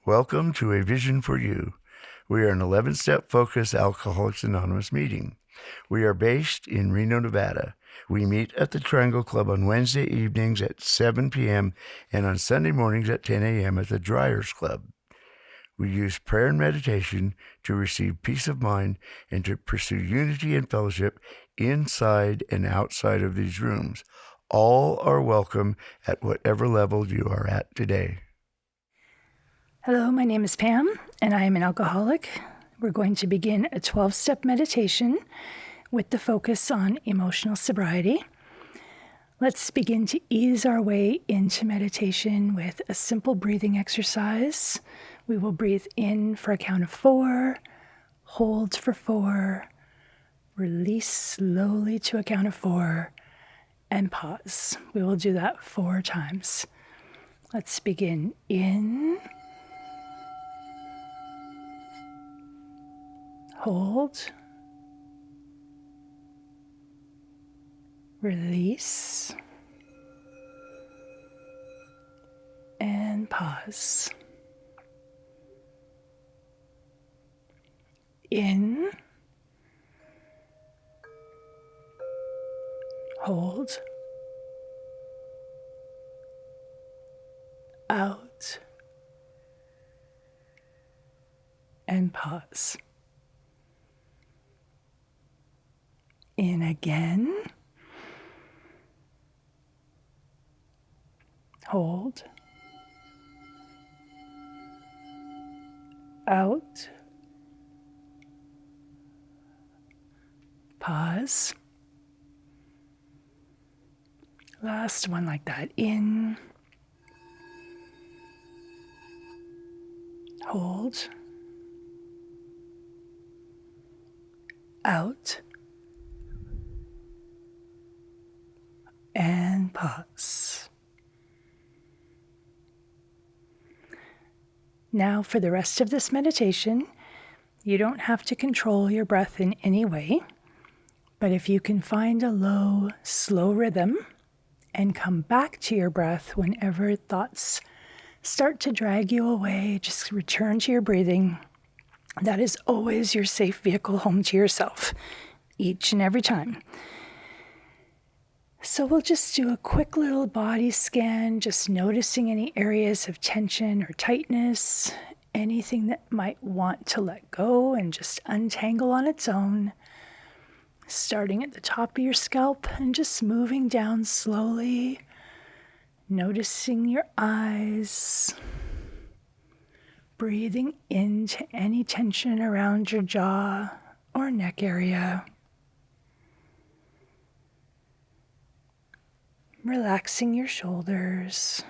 Welcome to A Vision for You. We are an 11-step focused Alcoholics Anonymous meeting. We are based in Reno, Nevada. We meet at the Triangle Club on Wednesday evenings at 7 p.m. and on Sunday mornings at 10 a.m. at the Dryers Club. We use prayer and meditation to receive peace of mind and to pursue unity and fellowship inside and outside of these rooms. All are welcome at whatever level you are at today. Hello, my name is Pam, and I am an alcoholic. We're going to begin a 12-step meditation with the focus on emotional sobriety. Let's begin to ease our way into meditation with a simple breathing exercise. We will breathe in for a count of 4, hold for 4, release slowly to a count of 4, and pause. We will do that 4 times. Let's begin in, hold, release, and pause. In, hold, out, and pause. In again, hold, out, pause. Last one like that. In, hold, out, and pause. Now for the rest of this meditation, you don't have to control your breath in any way, but if you can find a low, slow rhythm and come back to your breath whenever thoughts start to drag you away, just return to your breathing. That is always your safe vehicle home to yourself, each and every time. So we'll just do a quick little body scan, just noticing any areas of tension or tightness, anything that might want to let go and just untangle on its own. Starting at the top of your scalp and just moving down slowly, noticing your eyes, breathing into any tension around your jaw or neck area. Relaxing your shoulders.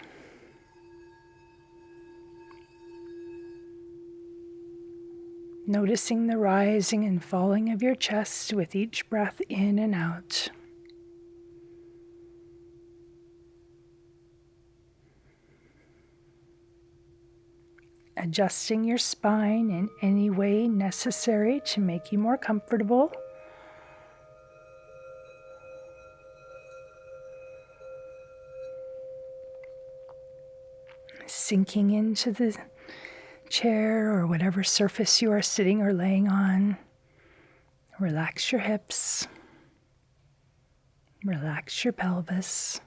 Noticing the rising and falling of your chest with each breath in and out. Adjusting your spine in any way necessary to make you more comfortable. Sinking into the chair or whatever surface you are sitting or laying on. Relax your hips. Relax your pelvis.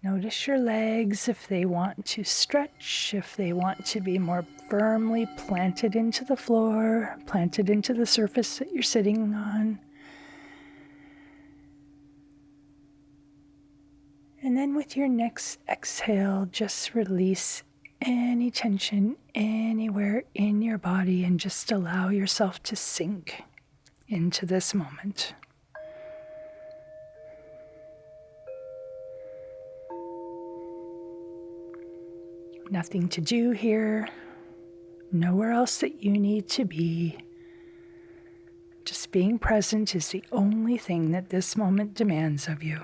Notice your legs if they want to stretch, if they want to be more firmly planted into the floor, planted into the surface that you're sitting on. And then with your next exhale, just release any tension anywhere in your body and just allow yourself to sink into this moment. Nothing to do here, nowhere else that you need to be. Just being present is the only thing that this moment demands of you.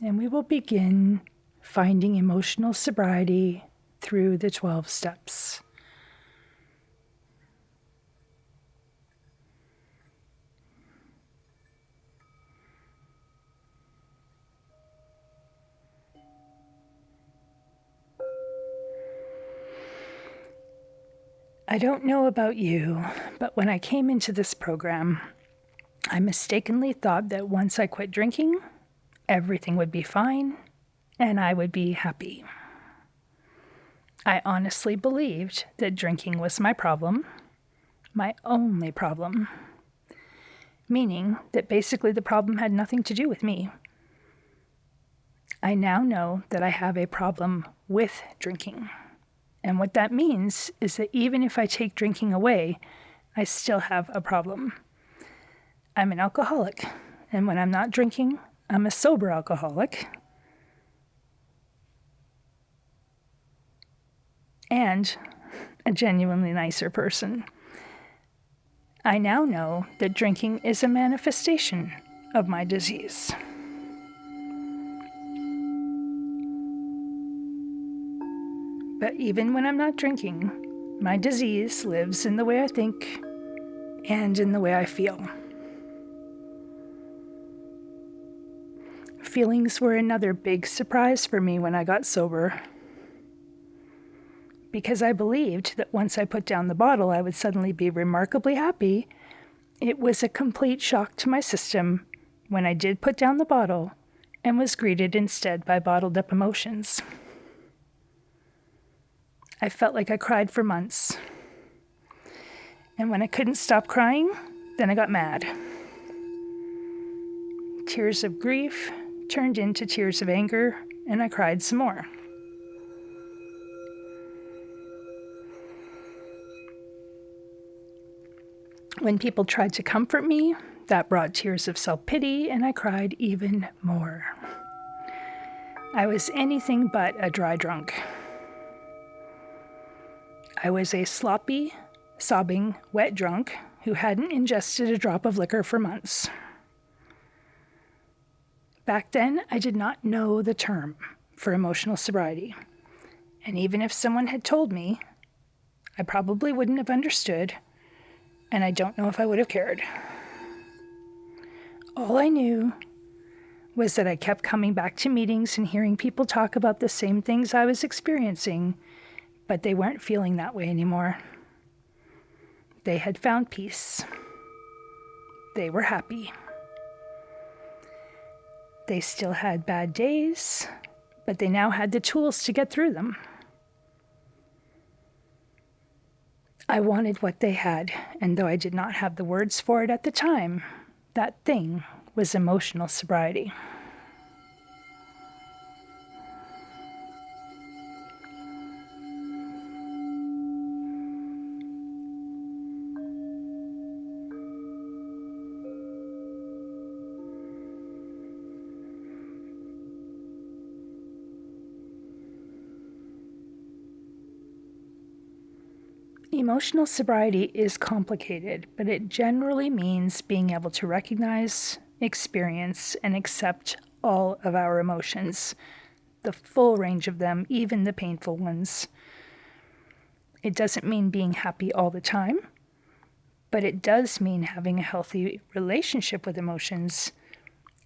And we will begin finding emotional sobriety through the 12 steps. I don't know about you, but when I came into this program, I mistakenly thought that once I quit drinking, everything would be fine and I would be happy. I honestly believed that drinking was my problem, my only problem, meaning that basically the problem had nothing to do with me. I now know that I have a problem with drinking. And what that means is that even if I take drinking away, I still have a problem. I'm an alcoholic, and when I'm not drinking, I'm a sober alcoholic. And a genuinely nicer person. I now know that drinking is a manifestation of my disease. But even when I'm not drinking, my disease lives in the way I think and in the way I feel. Feelings were another big surprise for me when I got sober, because I believed that once I put down the bottle, I would suddenly be remarkably happy. It was a complete shock to my system when I did put down the bottle and was greeted instead by bottled up emotions. I felt like I cried for months. And when I couldn't stop crying, then I got mad. Tears of grief turned into tears of anger, and I cried some more. When people tried to comfort me, that brought tears of self-pity, and I cried even more. I was anything but a dry drunk. I was a sloppy, sobbing, wet drunk who hadn't ingested a drop of liquor for months. Back then, I did not know the term for emotional sobriety. And even if someone had told me, I probably wouldn't have understood, and I don't know if I would have cared. All I knew was that I kept coming back to meetings and hearing people talk about the same things I was experiencing, but they weren't feeling that way anymore. They had found peace. They were happy. They still had bad days, but they now had the tools to get through them. I wanted what they had, and though I did not have the words for it at the time, that thing was emotional sobriety. Emotional sobriety is complicated, but it generally means being able to recognize, experience, and accept all of our emotions, the full range of them, even the painful ones. It doesn't mean being happy all the time, but it does mean having a healthy relationship with emotions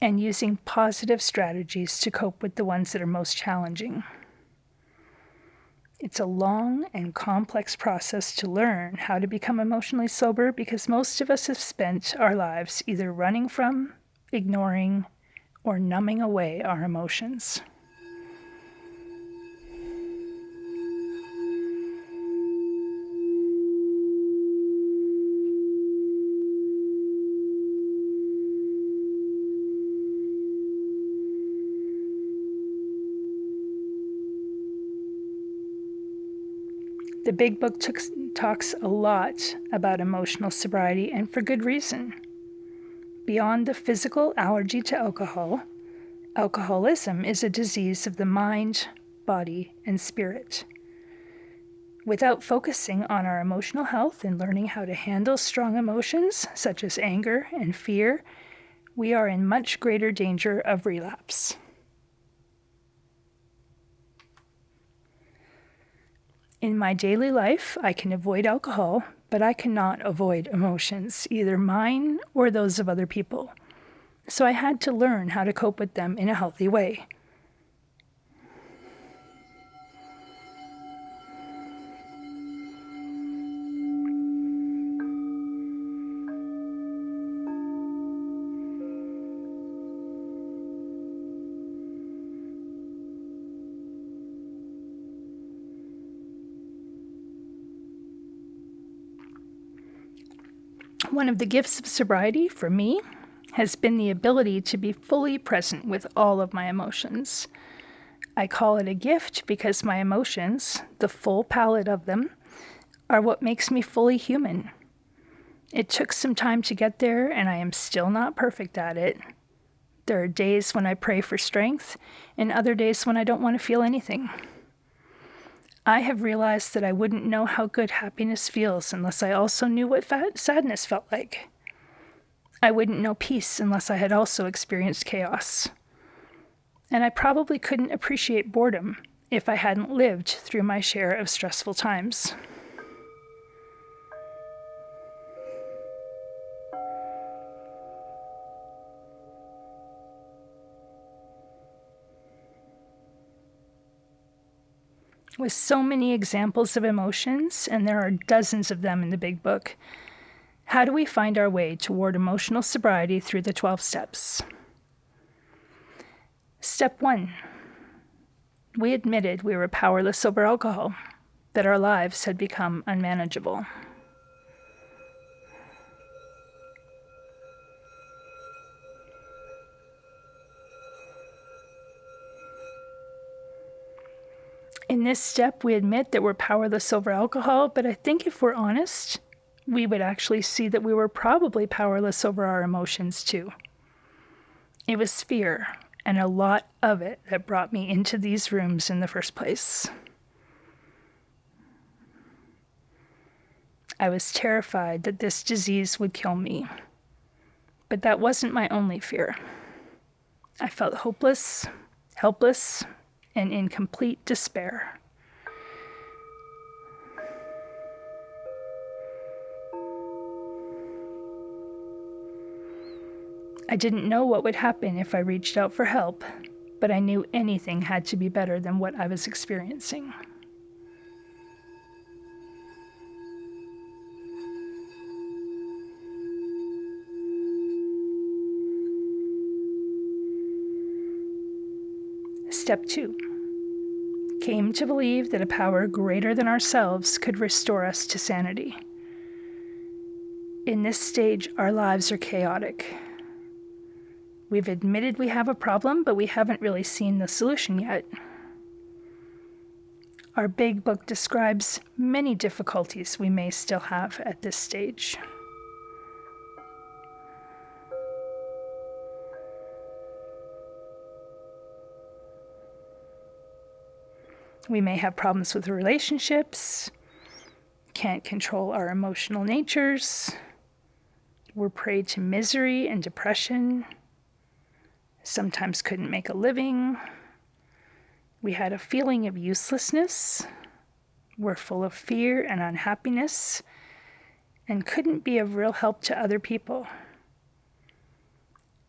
and using positive strategies to cope with the ones that are most challenging. It's a long and complex process to learn how to become emotionally sober because most of us have spent our lives either running from, ignoring, or numbing away our emotions. The big book talks a lot about emotional sobriety, and for good reason. Beyond the physical allergy to alcohol, alcoholism is a disease of the mind, body, and spirit. Without focusing on our emotional health and learning how to handle strong emotions, such as anger and fear, we are in much greater danger of relapse. In my daily life, I can avoid alcohol, but I cannot avoid emotions, either mine or those of other people. So I had to learn how to cope with them in a healthy way. One of the gifts of sobriety for me has been the ability to be fully present with all of my emotions. I call it a gift because my emotions, the full palette of them, are what makes me fully human. It took some time to get there, and I am still not perfect at it. There are days when I pray for strength, and other days when I don't want to feel anything. I have realized that I wouldn't know how good happiness feels unless I also knew what sadness felt like. I wouldn't know peace unless I had also experienced chaos. And I probably couldn't appreciate boredom if I hadn't lived through my share of stressful times. With so many examples of emotions, and there are dozens of them in the big book, how do we find our way toward emotional sobriety through the 12 steps? Step 1. We admitted we were powerless over alcohol, that our lives had become unmanageable. In this step, we admit that we're powerless over alcohol, but I think if we're honest, we would actually see that we were probably powerless over our emotions too. It was fear, and a lot of it, that brought me into these rooms in the first place. I was terrified that this disease would kill me, but that wasn't my only fear. I felt hopeless, helpless, and in complete despair. I didn't know what would happen if I reached out for help, but I knew anything had to be better than what I was experiencing. Step 2. Came to believe that a power greater than ourselves could restore us to sanity. In this stage, our lives are chaotic. We've admitted we have a problem, but we haven't really seen the solution yet. Our big book describes many difficulties we may still have at this stage. We may have problems with relationships, can't control our emotional natures, we're prey to misery and depression, sometimes couldn't make a living, we had a feeling of uselessness, we're full of fear and unhappiness, and couldn't be of real help to other people.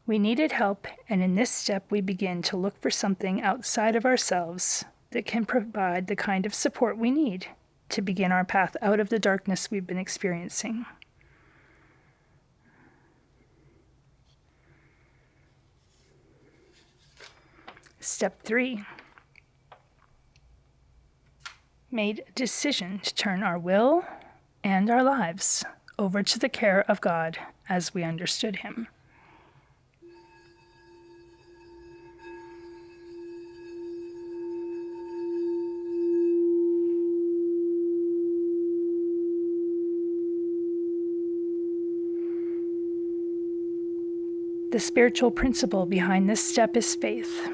We needed help, and in this step we begin to look for something outside of ourselves that can provide the kind of support we need to begin our path out of the darkness we've been experiencing. Step 3. Made a decision to turn our will and our lives over to the care of God as we understood Him. The spiritual principle behind this step is faith,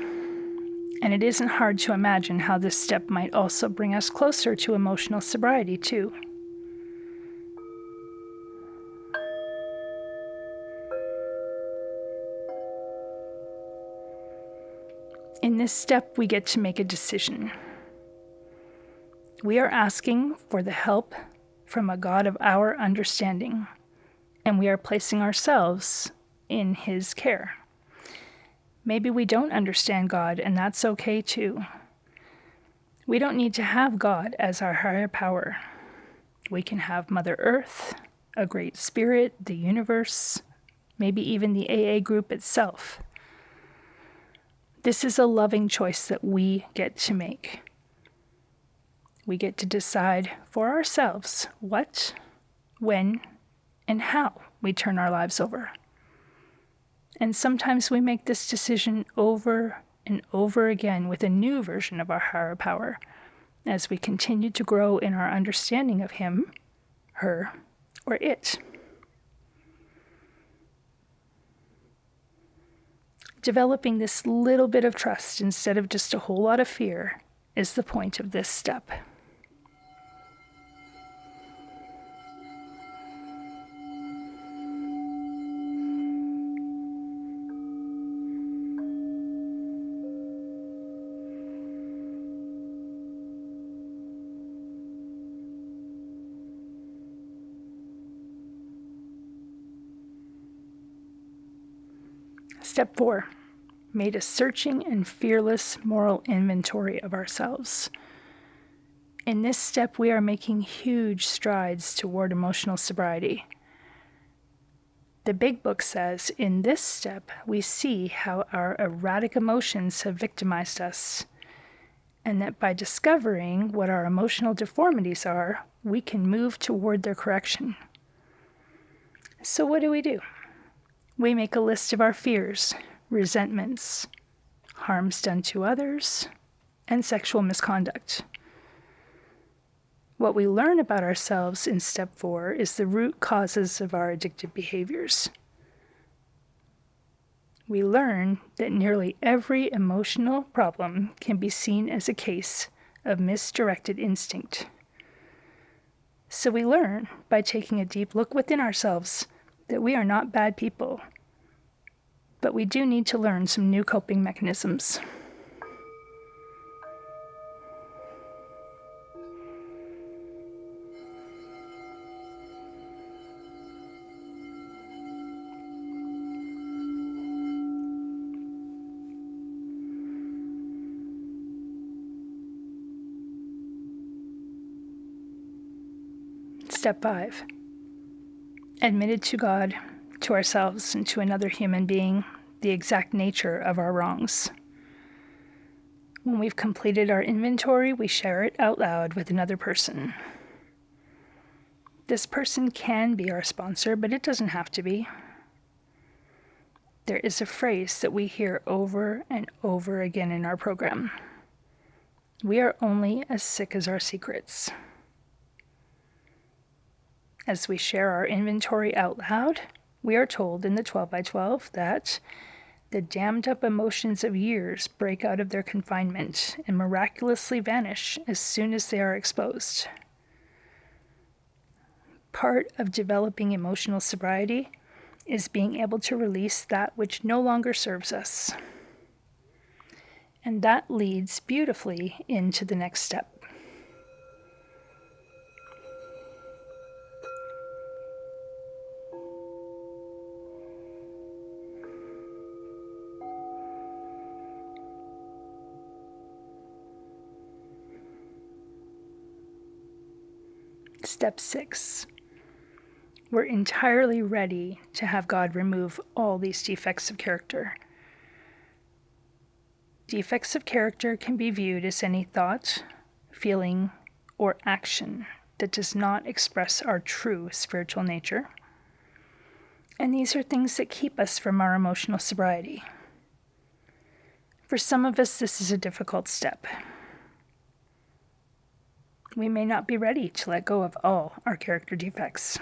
and it isn't hard to imagine how this step might also bring us closer to emotional sobriety too. In this step, we get to make a decision. We are asking for the help from a God of our understanding, and we are placing ourselves in His care. Maybe we don't understand God, and that's okay too. We don't need to have God as our higher power. We can have Mother Earth, a great spirit, the universe, maybe even the AA group itself. This is a loving choice that we get to make. We get to decide for ourselves what, when, and how we turn our lives over. And sometimes we make this decision over and over again with a new version of our higher power as we continue to grow in our understanding of him, her, or it. Developing this little bit of trust instead of just a whole lot of fear is the point of this step. Step 4, made a searching and fearless moral inventory of ourselves. In this step, we are making huge strides toward emotional sobriety. The Big Book says, in this step, we see how our erratic emotions have victimized us, and that by discovering what our emotional deformities are, we can move toward their correction. So what do? We make a list of our fears, resentments, harms done to others, and sexual misconduct. What we learn about ourselves in step 4 is the root causes of our addictive behaviors. We learn that nearly every emotional problem can be seen as a case of misdirected instinct. So we learn by taking a deep look within ourselves that we are not bad people, but we do need to learn some new coping mechanisms. Step 5. Admitted to God, to ourselves, and to another human being the exact nature of our wrongs. When we've completed our inventory, we share it out loud with another person. This person can be our sponsor, but it doesn't have to be. There is a phrase that we hear over and over again in our program. We are only as sick as our secrets. As we share our inventory out loud, we are told in the 12 by 12 that the dammed up emotions of years break out of their confinement and miraculously vanish as soon as they are exposed. Part of developing emotional sobriety is being able to release that which no longer serves us. And that leads beautifully into the next step. Step 6. We're entirely ready to have God remove all these defects of character. Defects of character can be viewed as any thought, feeling, or action that does not express our true spiritual nature. And these are things that keep us from our emotional sobriety. For some of us, this is a difficult step. We may not be ready to let go of all our character defects.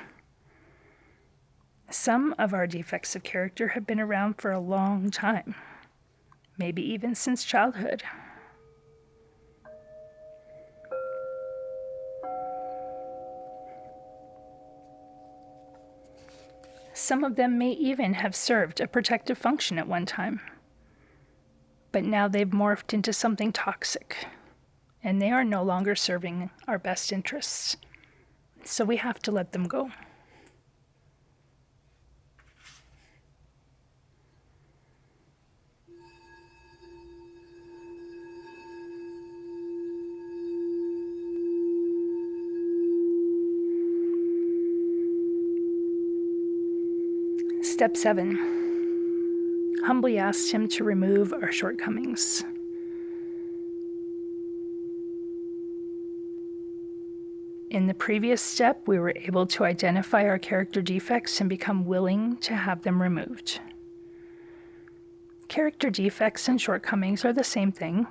Some of our defects of character have been around for a long time, maybe even since childhood. Some of them may even have served a protective function at one time, but now they've morphed into something toxic, and they are no longer serving our best interests. So we have to let them go. Step 7. Humbly ask Him to remove our shortcomings. In the previous step, we were able to identify our character defects and become willing to have them removed. Character defects and shortcomings are the same thing.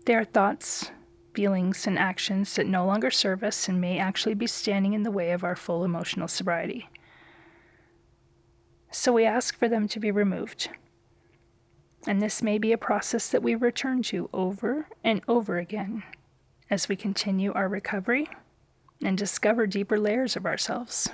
They are thoughts, feelings, and actions that no longer serve us and may actually be standing in the way of our full emotional sobriety. So we ask for them to be removed. And this may be a process that we return to over and over again as we continue our recovery and discover deeper layers of ourselves.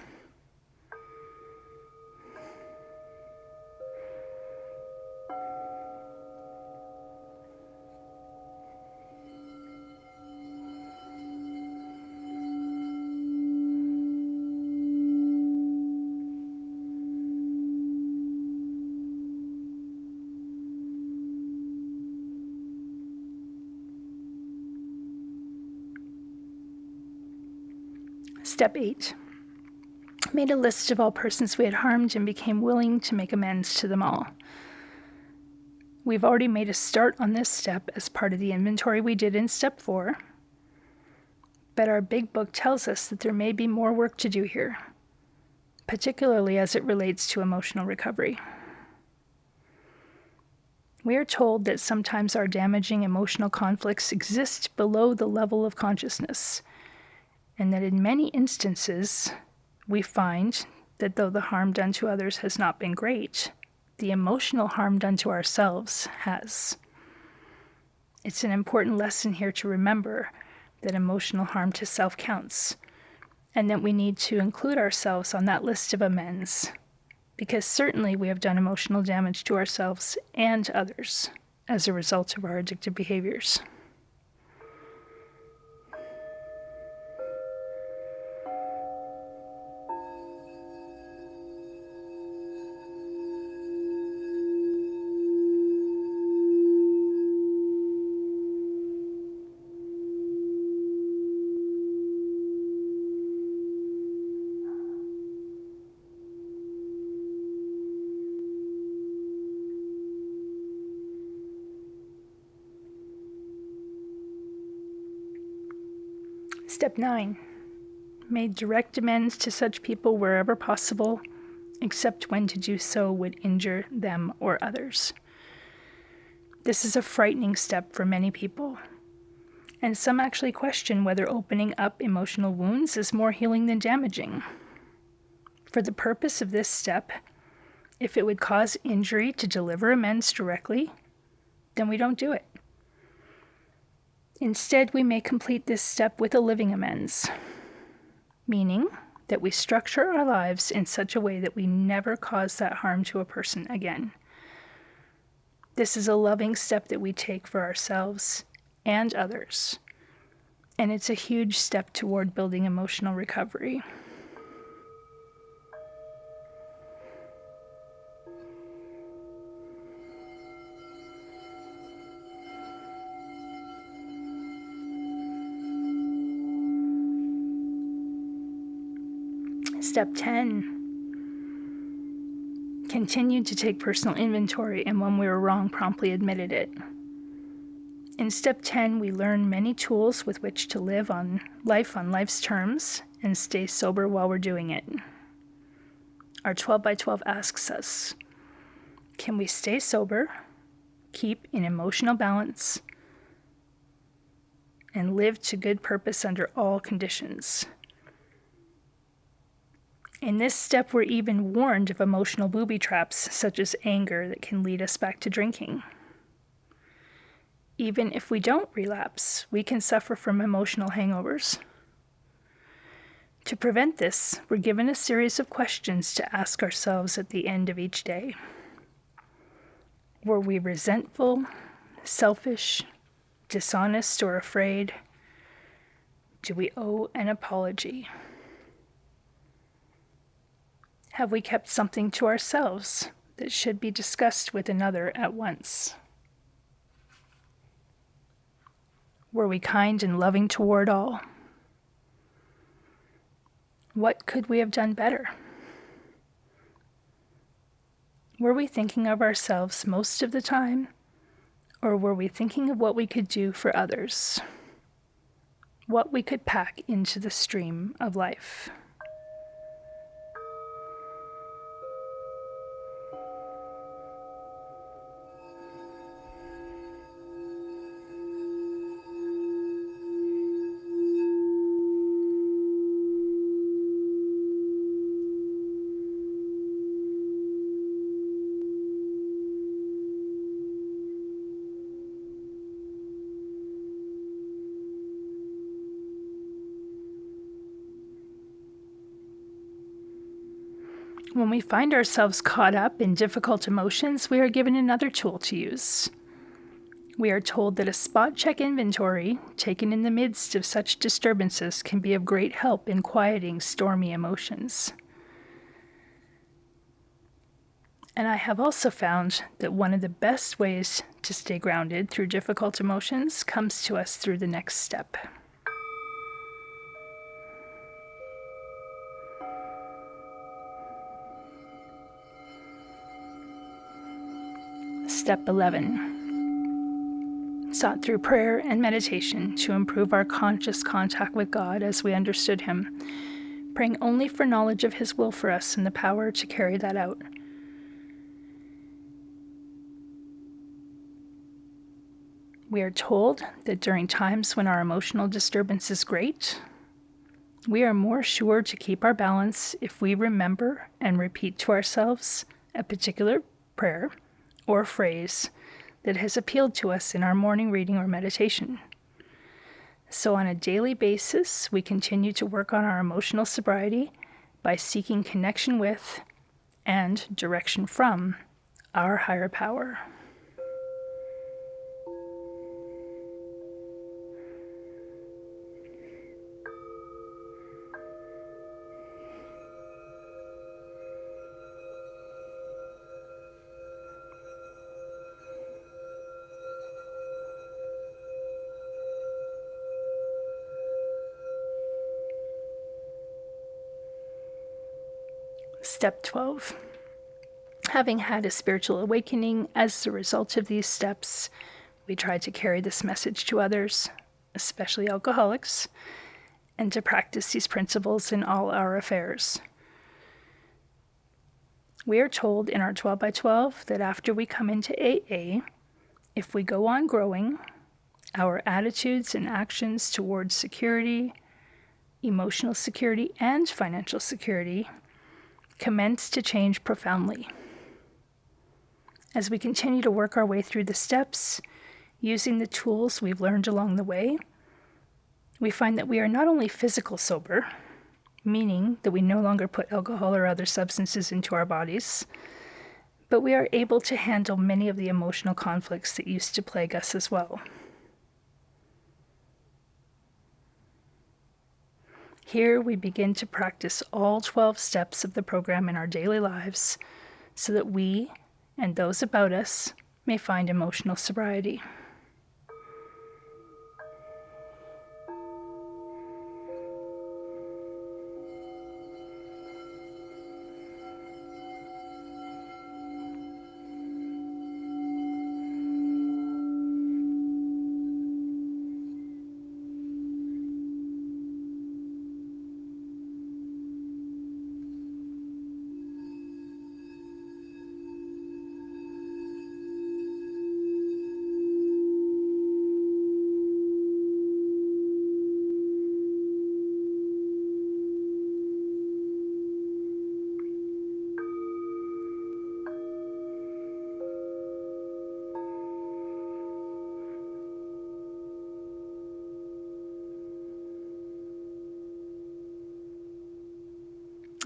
Step 8. Made a list of all persons we had harmed and became willing to make amends to them all. We've already made a start on this step as part of the inventory we did in step 4, but our big book tells us that there may be more work to do here, particularly as it relates to emotional recovery. We are told that sometimes our damaging emotional conflicts exist below the level of consciousness, and that in many instances, we find that though the harm done to others has not been great, the emotional harm done to ourselves has. It's an important lesson here to remember that emotional harm to self counts, and that we need to include ourselves on that list of amends, because certainly we have done emotional damage to ourselves and others as a result of our addictive behaviors. Step 9. Made direct amends to such people wherever possible, except when to do so would injure them or others. This is a frightening step for many people, and some actually question whether opening up emotional wounds is more healing than damaging. For the purpose of this step, if it would cause injury to deliver amends directly, then we don't do it. Instead, we may complete this step with a living amends, meaning that we structure our lives in such a way that we never cause that harm to a person again. This is a loving step that we take for ourselves and others, and it's a huge step toward building emotional recovery. Step 10. Continued to take personal inventory, and when we were wrong, promptly admitted it. In step 10, we learn many tools with which to live on life's terms and stay sober while we're doing it. Our 12 by 12 asks us, can we stay sober, keep in emotional balance, and live to good purpose under all conditions? In this step, we're even warned of emotional booby traps, such as anger, that can lead us back to drinking. Even if we don't relapse, we can suffer from emotional hangovers. To prevent this, we're given a series of questions to ask ourselves at the end of each day. Were we resentful, selfish, dishonest, or afraid? Do we owe an apology? Have we kept something to ourselves that should be discussed with another at once? Were we kind and loving toward all? What could we have done better? Were we thinking of ourselves most of the time, or were we thinking of what we could do for others? what we could pack into the stream of life. When we find ourselves caught up in difficult emotions, we are given another tool to use. We are told that a spot check inventory taken in the midst of such disturbances can be of great help in quieting stormy emotions. And I have also found that one of the best ways to stay grounded through difficult emotions comes to us through the next step. Step 11. Sought through prayer and meditation to improve our conscious contact with God as we understood Him, praying only for knowledge of His will for us and the power to carry that out. We are told that during times when our emotional disturbance is great, we are more sure to keep our balance if we remember and repeat to ourselves a particular prayer or phrase that has appealed to us in our morning reading or meditation. So on a daily basis, we continue to work on our emotional sobriety by seeking connection with and direction from our higher power. Step 12. Having had a spiritual awakening as a result of these steps, we try to carry this message to others, especially alcoholics, and to practice these principles in all our affairs. We are told in our 12 by 12 that after we come into AA, if we go on growing, our attitudes and actions towards security, emotional security, and financial security commence to change profoundly. As we continue to work our way through the steps, using the tools we've learned along the way, we find that we are not only physical sober, meaning that we no longer put alcohol or other substances into our bodies, but we are able to handle many of the emotional conflicts that used to plague us as well. Here we begin to practice all 12 steps of the program in our daily lives so that we and those about us may find emotional sobriety.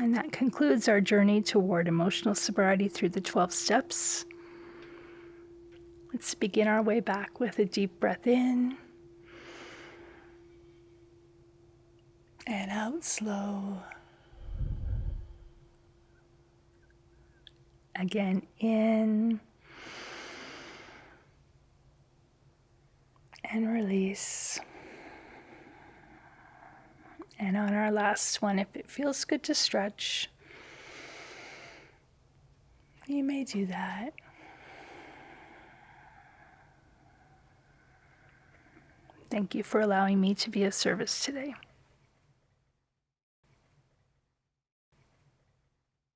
And that concludes our journey toward emotional sobriety through the 12 steps. Let's begin our way back with a deep breath in and out slow. Again, in and release. And on our last one, if it feels good to stretch, you may do that. Thank you for allowing me to be of service today.